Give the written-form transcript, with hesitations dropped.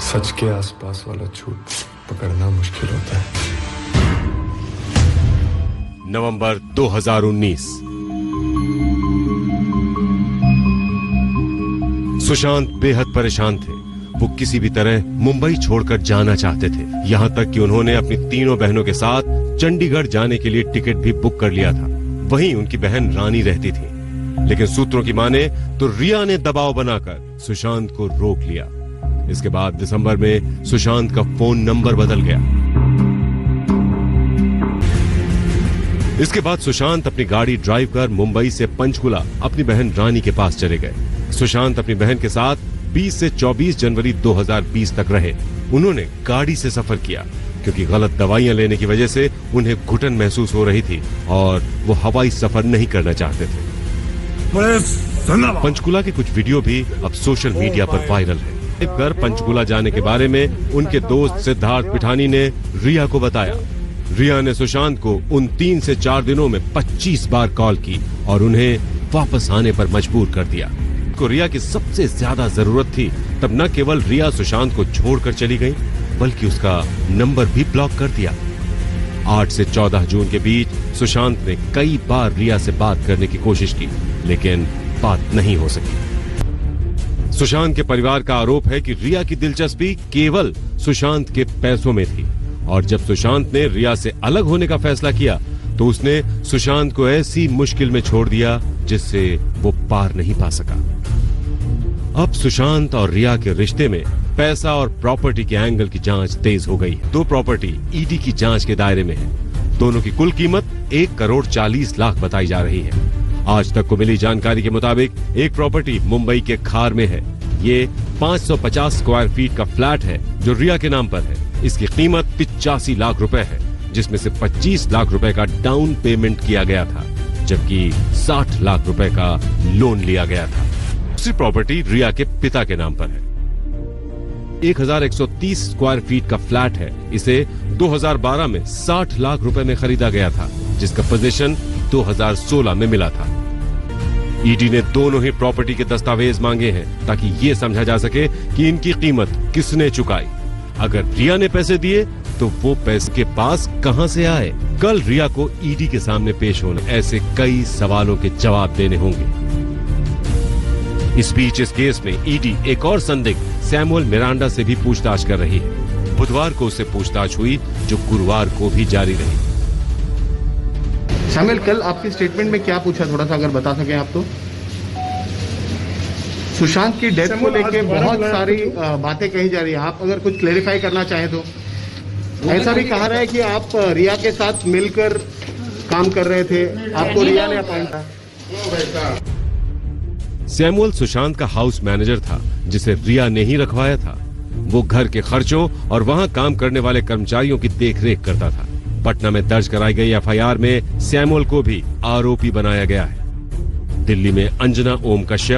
सच के आसपास वाला झूठ पकड़ना मुश्किल होता है। नवंबर 2019। सुशांत बेहद परेशान थे। वो किसी भी तरह मुंबई छोड़कर जाना चाहते थे। यहाँ तक कि उन्होंने अपनी तीनों बहनों के साथ चंडीगढ़ जाने के लिए टिकट भी बुक कर लिया था। वहीं उनकी बहन रानी रहती थी। लेकिन सूत्रों की माने तो रिया ने दबाव बनाकर सुशांत को रोक लिया। इसके बाद दिसंबर में सुशांत का फोन नंबर बदल गया। इसके बाद सुशांत अपनी गाड़ी ड्राइव कर मुंबई से पंचकुला अपनी बहन रानी के पास चले गए। सुशांत अपनी बहन के साथ 20 से 24 जनवरी 2020 तक रहे। उन्होंने गाड़ी से सफर किया क्योंकि गलत दवाइयां लेने की वजह से उन्हें घुटन महसूस हो रही थी और वो हवाई सफर नहीं करना चाहते थे। पंचकुला के कुछ वीडियो भी अब सोशल मीडिया पर वायरल है। कर पंचकुला जाने के बारे में उनके दोस्त सिद्धार्थ पिठानी ने रिया को बताया। रिया ने सुशांत को उन 3 से 4 दिनों में 25 बार कॉल की और उन्हें वापस आने पर मजबूर कर दिया। को रिया की सबसे ज्यादा जरूरत थी, तब न केवल रिया सुशांत को छोड़कर चली गई बल्कि उसका नंबर भी ब्लॉक कर दिया। 8 से 14 जून के बीच सुशांत ने कई बार रिया से बात करने की कोशिश की, लेकिन बात नहीं हो सकी। सुशांत के परिवार का आरोप है कि रिया की दिलचस्पी केवल सुशांत के पैसों में थी और जब सुशांत ने रिया से अलग होने का फैसला किया तो उसने सुशांत को ऐसी मुश्किल में छोड़ दिया जिससे वो पार नहीं पा सका। अब सुशांत और रिया के रिश्ते में पैसा और प्रॉपर्टी के एंगल की जांच तेज हो गई है। 2 प्रॉपर्टी ईडी की जांच के दायरे में है। दोनों की कुल कीमत 1 करोड़ 40 लाख बताई जा रही है। आज तक को मिली जानकारी के मुताबिक एक प्रॉपर्टी मुंबई के खार में है। ये 550 स्क्वायर फीट का फ्लैट है जो रिया के नाम पर है। इसकी कीमत 85 लाख रुपए है, जिसमें से 25 लाख रुपए का डाउन पेमेंट किया गया था, जबकि 60 लाख रुपए का लोन लिया गया था। दूसरी प्रॉपर्टी रिया के पिता के नाम पर है। 1130 स्क्वायर फीट का फ्लैट है। इसे 2012 में 60 लाख रुपए में खरीदा गया था, जिसका पोजीशन 2016 में मिला था। ईडी ने दोनों ही प्रॉपर्टी के दस्तावेज मांगे हैं ताकि ये समझा जा सके कि इनकी कीमत किसने चुकाई। अगर रिया ने पैसे दिए तो वो पैसे के पास कहां से आए? कल रिया को ईडी के सामने पेश होने ऐसे कई सवालों के जवाब देने होंगे। इस बीच इस केस में ईडी एक और संदिग्ध सैमुअल मिरांडा से भी पूछताछ कर रही है। बुधवार को उससे पूछताछ हुई जो गुरुवार को भी जारी रही। शामिल, कल आपकी स्टेटमेंट में क्या पूछा, थोड़ा सा अगर बता सकें आप तो? सुशांत की डेथ को लेके बहुत सारी बातें कही जा रही है, आप अगर कुछ क्लेरिफाई करना चाहें तो? ऐसा भी कहा रहा है कि आप रिया के साथ मिलकर काम कर रहे थे, आपको रिया ने अपॉइंट किया। सैमुअल सुशांत का हाउस मैनेजर था जिसे रिया ने ही रखवाया था। वो घर के खर्चों और वहां काम करने वाले कर्मचारियों की देखरेख करता था। पटना में दर्ज कराई गई एफआईआर में सैमुअल को भी आरोपी बनाया गया है। दिल्ली में अंजना ओम कश्यप